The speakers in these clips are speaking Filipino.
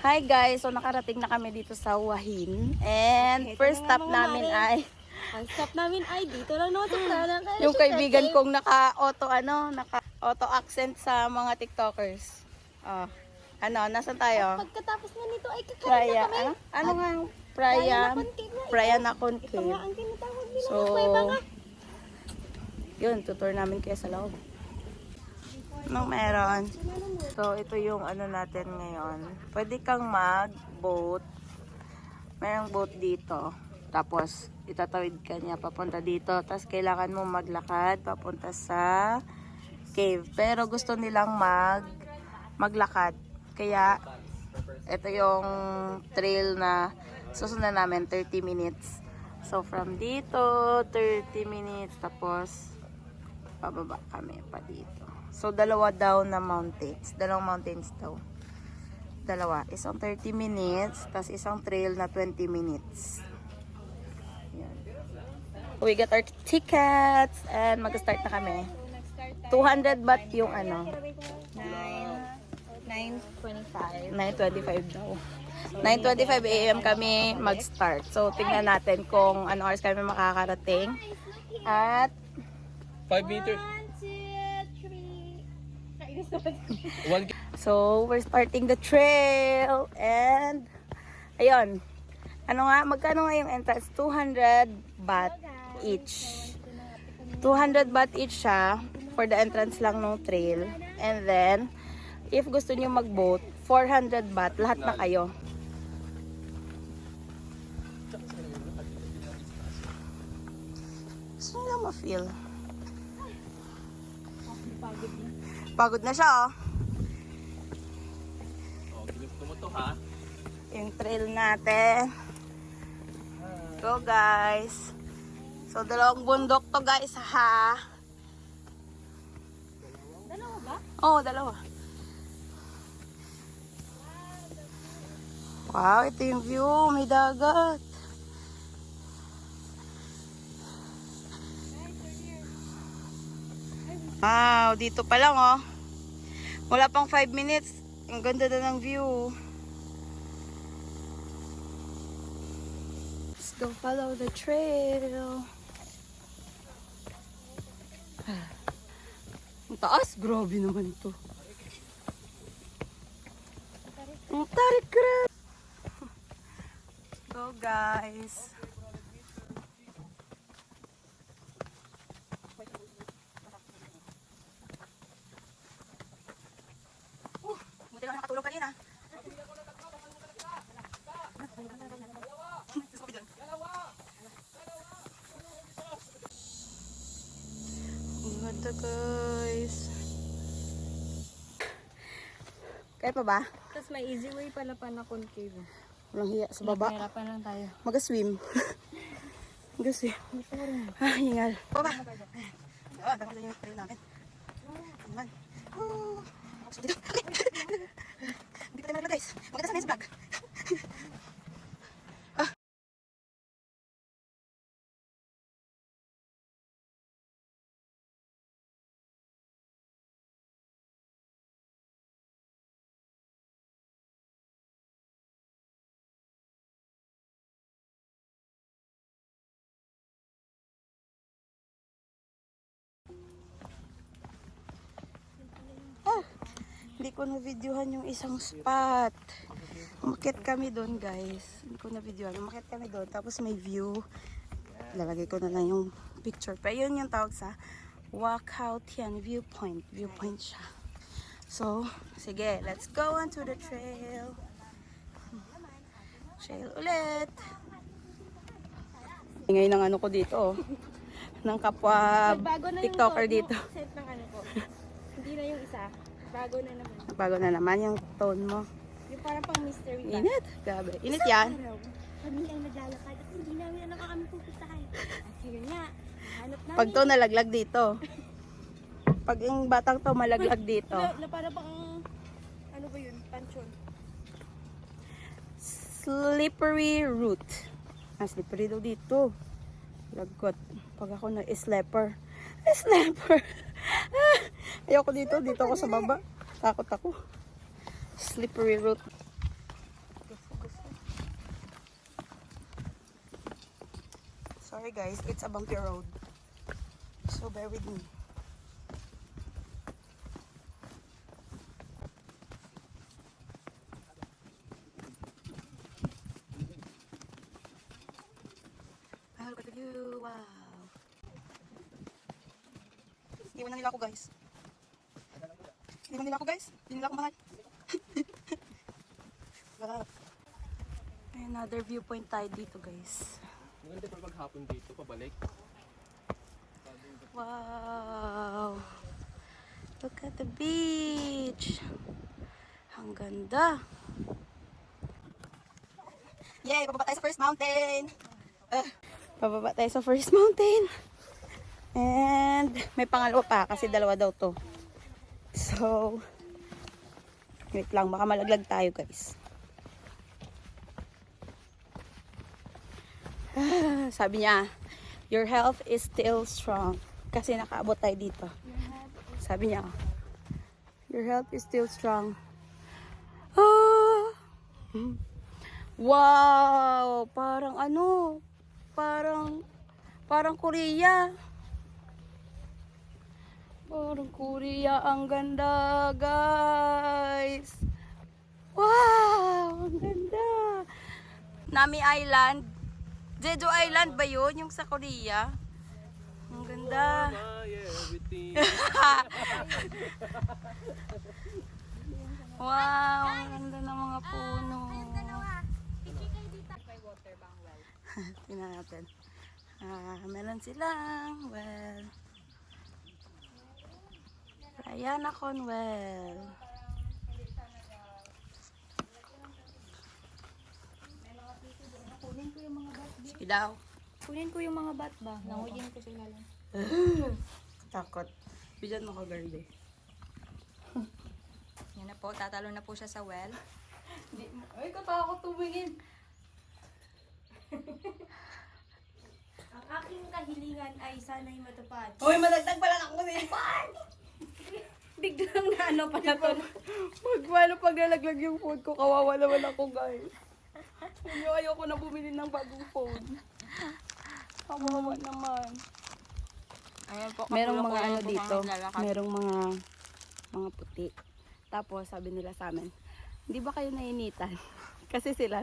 Hi guys, so nakarating na kami dito sa Huahin. And Okay, first ito na stop nga, mga namin mare. ay Ang stop namin ay dito lang naman sa Prana. yung kaibigan kong naka-auto accent sa mga TikTokers. Oh. Nasaan tayo? Pagkatapos na nito ay kakain Praya, na kami. Ano nga? Praya na concave nga. Praya na Ito concave. nga ang tinatawag nila. So, yun, tutor namin kayo sa loob. Anong meron? So, ito yung natin ngayon. Pwede kang mag-boat. Mayroong boat dito. Tapos, itatawid ka niya papunta dito. Tapos, kailangan mo maglakad papunta sa cave. Pero gusto nilang maglakad. Kaya, ito yung trail na susundan namin, 30 minutes. So, from dito, 30 minutes. Tapos, pababa kami pa dito. So, dalawa daw na mountains. Dalawang mountains daw. Dalawa. Isang 30 minutes, tas isang trail na 20 minutes. Yan. We got our tickets and mag-start na kami. 200 baht yung 9:25. 9:25 daw. 9:25 AM kami mag-start. So, tingnan natin kung ano oras kami makakarating. At 5 meters. 1 so, we're starting the trail. And, ayun. Magkano nga yung entrance? 200 baht each. 200 baht each siya for the entrance lang ng trail. And then, if gusto niyo mag-boat, 400 baht, lahat na kayo. Gusto nyo lang ma-feel. Pagod na siya, oh. gusto mo to ha? Yung trail natin. Go, guys. So, dalawang bundok to, guys, ha? Dalawa ba? Oo, dalawa. Wow, ito yung view. May dagat. Wow, dito pa lang, oh. Wala pang 5 minutes. Ang ganda na ng view. Let's go follow the trail. Ang taas. Grabe naman ito. Ang tarik, grabe. Go, guys. Buti lang nakatulog kanina. Ang ganda, guys. Kaya pa ba? Tapos may easy way pala pa na concave. Walang hiya sa baba. Mahirapan lang tayo. Mag-swim. Mag-swim. Hingal. Baba. Oo, dapat yung trail namin. Ayan. Dito. Hindi pa tayo malala, guys. Maganda sa next vlog. Hindi ko na-videohan yung isang spot. Umakyat kami doon, guys. Hindi ko na-videohan. Umakyat kami doon. Tapos may view. Lalagay ko na lang yung picture. Pero yun yung tawag sa walkout yan. Viewpoint. Viewpoint siya. So, sige. Let's go on to the trail. Trail ulit. Ngayon ang ko dito, oh. Ng kapwa TikToker dito. Set ng ko. Hindi na yung isa. Bago na naman. Bago na naman yung tone mo. Yung parang pang mystery ba? Init. Grabe. Init yan. Kami ay maglalakad at hindi namin na kami pupuntahan. At yun nga, hanap namin. Pag to nalaglag dito. Pag yung batang to malaglag dito. Na para pang, ano ba yun? Panchon. Slippery root. Slippery daw dito. Lagot. Pag ako na slapper. Slapper. Ayoko dito. Dito ako sa baba. Takot ako. Slippery root. Sorry guys, it's a bumpy road. So bear with me. Ah, look at the view. Wow. Iwan na nila ako guys. Iwan nila ako guys. Hindi nila ako mahal. Wow. May another viewpoint tayo dito guys. Maganda pa maghapon dito, pabalik. Wow! Look at the beach! Ang ganda! Yay! Pababa tayo sa first mountain! Pababa tayo sa first mountain! And may pangalawa pa kasi dalawa daw to. So, wait lang, baka malaglag tayo guys. Sabi niya, your health is still strong. Kasi nakaabot tayo dito. Sabi niya, your health is still strong. Ah! Wow! Parang ano? Parang Korea. Parang Korea. Ang ganda, guys. Wow! Ang ganda. Nami Island. Jeju Island ba yun? Yung sa Korea? Ang ganda. My everything. Wow, ang ganda ng mga puno. Tingnan natin. Meron silang well. Rayana Conwell. Sige daw. Kunin ko yung mga bat ba? Nanguyin ko sila lang. Takot. Bigyan mo ko, girlie. Yan na po, tatalo na po siya sa well. Ay, katakot tumingin. Ang aking kahilingan ay sana'y matupad. Hoy, madagdag pa lang ako din. Biglang na ano pala to. Magwalo pag nalaglag yung phone ko, kawawa naman ako, guys. Ayoko na bumili ng bagong phone. Kawawa naman. Ayan po, Merong mga ano dito, merong mga puti. Tapos sabi nila sa amin, hindi ba kayo nainitan? Kasi sila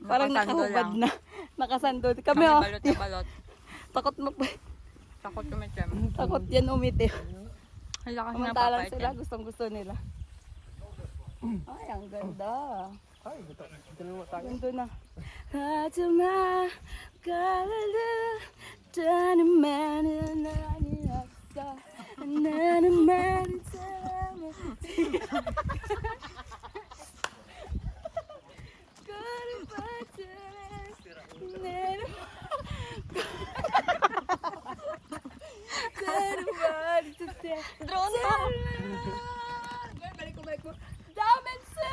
parang nakahubad na, nakasandod. Kami oh, balot na balot. takot Takot tumitim. takot yan umitim. Ang lakas na Samantalang papaitin. sila, gustong gusto nila. Ay, ang ganda. Ay, ito na tayo. Ganda na. Hatuma, kalala, tanaman, nananasa, nanaman, sama. Drone pa! Balik ko. Damensu!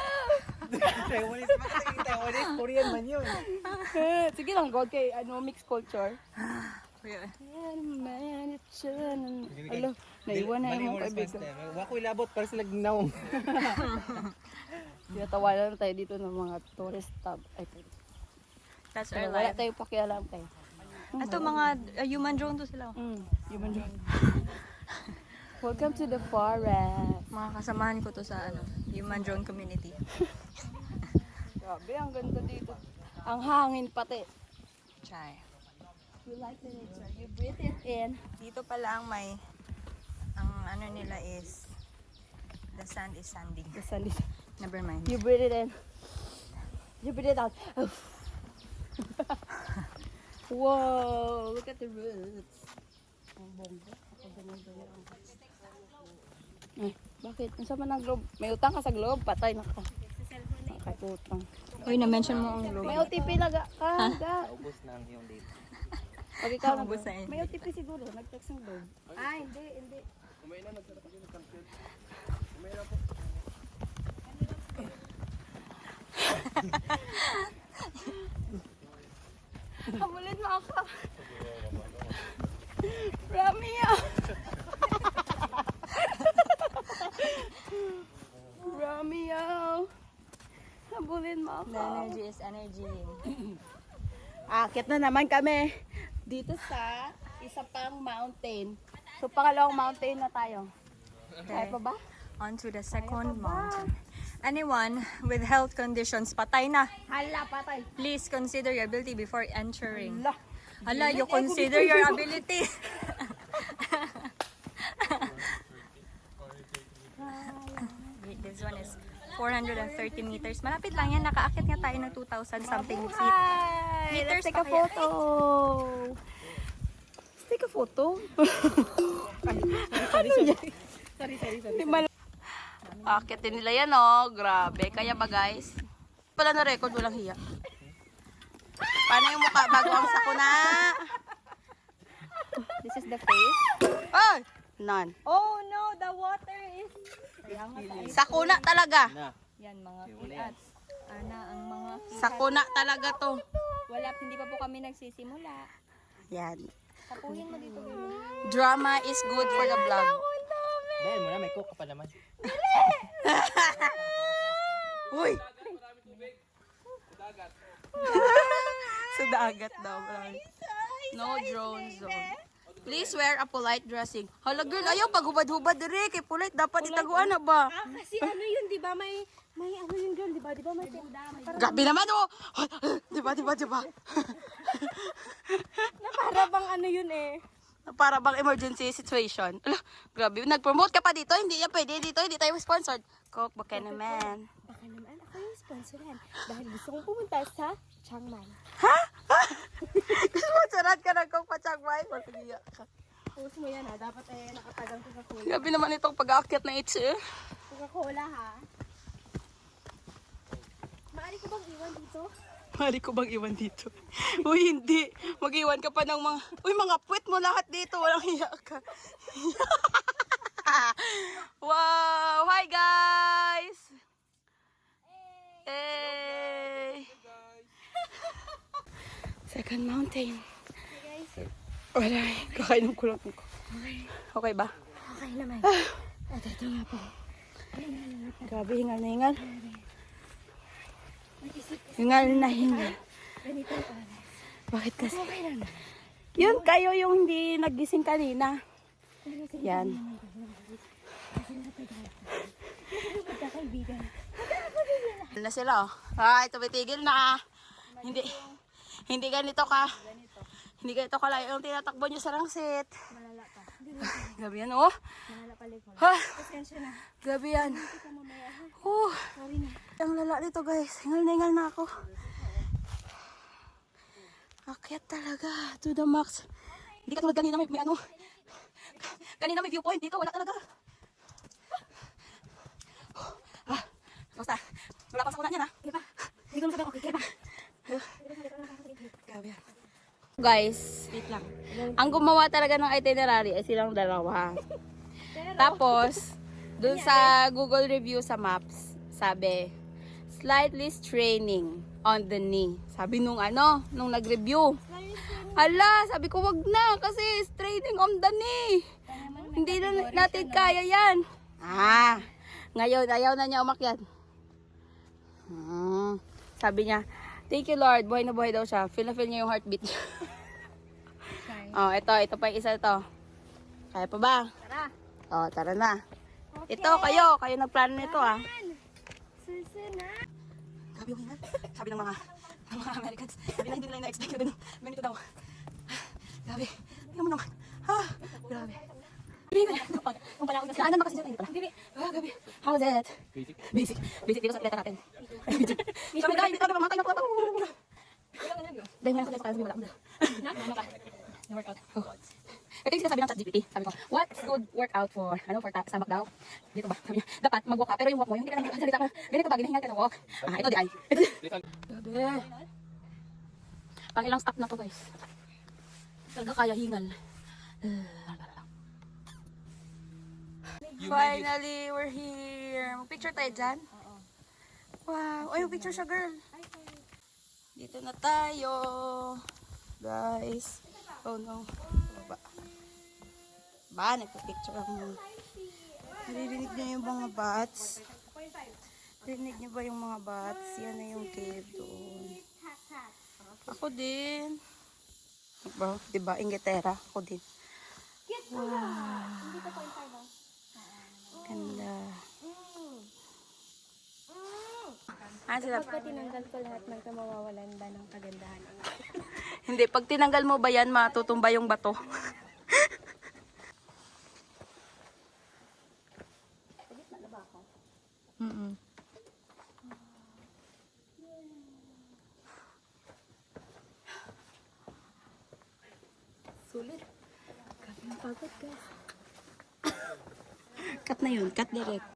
Taiwanese ba? Taiwanese, Korean man yun. Sige lang, God, kay mixed culture. Alo, naiwan na yung mga kaibigan. Wako ilabot para sila ginaw. Tinatawanan tayo dito ng mga tourist tab. Ay, That's pero our wala life. tayong pakialam tayo. Ito mga human drone to sila. Human drone. Welcome to the forest. Mga kasamahan ko to sa human drone community. Grabe, ang ganda dito. Ang hangin pati. Chai. You like the nature. You breathe it in. Dito pa lang may ang ano nila is the sand is sanding. The sun is... Never mind. You breathe it in. You breathe it out. Whoa! Look at the roots. Ang bongga. Ay, bakit? Ang sama ng globe. May utang ka sa globe. Patay na ka. Nakatutang. Uy, na-mention mo ang logo. May OTP na ka. Ubus na ang iyong date. Pag ikaw na. Ubus na yun. May OTP siguro. Nag-text ng globe. Ah, hindi. Kumain na, nagsarap ako ng cancel. Kumain na po. Habulin mo ako. Ramia! Ramia! Habulin mo ako. The energy is energy. Akit na naman kami. dito sa isa pang mountain. So, pangalawang mountain na tayo. Kaya pa ba? On to the second mountain. Anyone with health conditions, patay na. Hala, patay. Please consider your ability before entering. Hala. Hala, you consider your ability. Wait, this one is 430 meters. Malapit lang yan. Nakaakit nga tayo ng 2,000 something feet. Hi! Meters Let's take pa a kaya? photo. Let's take a photo. Sorry. Akitin nila yan, oh. Grabe. Kaya ba, guys? Pala na record, walang hiya. Paano yung mukha bago ang sakuna? This is the face. Ay! None. Oh no, the water is... Sakuna talaga. Na. Yan, mga kilats. Ana, ang mga kilats. Sakuna talaga to. Wala, hindi pa po kami nagsisimula. Yan. Tapuhin mo dito, baby. Drama is good for the vlog. Dahil mo na, may coke ka pa naman. Uy! Sa dagat daw. No drone zone. Please wear a polite dressing. Hala girl, ayaw paghubad-hubad dire kay polite dapat itaguan na ba? Kasi ano yun, di ba? May ano yun girl, di ba? Di ba may Gabi naman oh. Di ba? na para bang ano yun eh. Para bang emergency situation. Ala, grabe. Nag-promote ka pa dito. Hindi yan pwede dito. Hindi tayo sponsored. Coke, baka naman. Baka naman ako yung sponsoran dahil gusto kong pumunta sa Chiang Mai. Sponsoran ka ng Coke pa, Chagway. Masagiya ka. Post mo yan ha, dapat nakatagang Coca-Cola. Grabe naman itong pag-aakyat na itse. Coca-Cola ha. Maari ko bang iwan dito? Mali ko bang iwan dito? Uy, hindi. Mag-iwan ka pa ng mga... Uy, mga puwet mo lahat dito. Walang hiya ka. Wow! Hi, guys! Hey! Second mountain. Wala. Kakainom ko lang. Okay ba? Okay naman. Ito nga po. Grabe, hingal na hingal. Hingal na hingal. Ganito ang oras. Bakit kasi? Okay lang. Yun, kayo yung hindi nagising kanina. Yan. Kaibigan. Ano na sila, oh. Ay, tumitigil na. Hindi ganito ka. Hindi ganito kalayo yung tinatakbo nyo sa rangsit. Malala pa. Gabi yan, oh. Malala pa rin ko. Ha, Pasensya na. gabi yan. Kita mamaya ha. Sorry na. Ang lala dito, guys. Hingal na ako. Akyat talaga. To the max. Hindi ka tulad kanina may ano. Kanina may viewpoint. Dito, wala talaga. Basta. Wala pang sakuna niyan, ha? Kaya pa. Hindi ko naman sabi okay. Kaya pa. Grabe yan. Guys, wait lang. Ang gumawa talaga ng itinerary ay silang dalawa. Tapos, dun sa Google review sa maps, sabi, slightly straining on the knee. Sabi nung nag-review. Hala, sabi ko wag na kasi straining on the knee. Hindi na natin kaya yan. Ngayon, ayaw na niya umakyat. Sabi niya, thank you Lord, buhay na buhay daw siya. Feel na feel niya yung heartbeat niya. Oh, ito pa yung isa ito. Kaya pa ba? Tara. Oh, tara na. Ito, kayo nagplano nito ah. Susunod. Grabe yung hingal. Sabi ng mga Americans, sabi na hindi nila na-expect na ganito daw. Grabe. Tingnan mo naman. Grabe. Kung pala ako na saan makasi dito pala. Grabe. How's it? Basic dito sa atleta natin. Sabi guys, dito pa matay na po. Dahil nga ako tayo sa wala ko. Workout. Ito yung sinasabi ng ChatGPT. Sabi ko, what's good workout for stomach daw? Dito ba? Sabi niya, dapat mag-walk ka. Pero yung walk mo, yung hindi ka lang salita ka. Ganito ba, ginahingal ka ng walk. Ito di ay. Grabe. Pang ilang stop na to guys. Talaga kaya hingal. Finally, we're here. Mag-picture tayo dyan? Wow. Ay, mag-picture siya, girl. Dito na tayo. Guys. Oh no. Nagpa-picture ako. Naririnig niyo yung mga bats? Narinig niyo ba yung mga bats? Yan na yung cave doon. Ako din. Bro, diba? Inglaterra. Ako din. Hindi ko point five, ah. Ganda. Sila? Pagka tinanggal ko lahat ng ito, mawawalan ba ng kagandahan? Hindi, pag tinanggal mo ba yan, matutumba yung bato. Mm-mm. Sulit. Kami ang pagod, guys. Cut na yun, cut direct.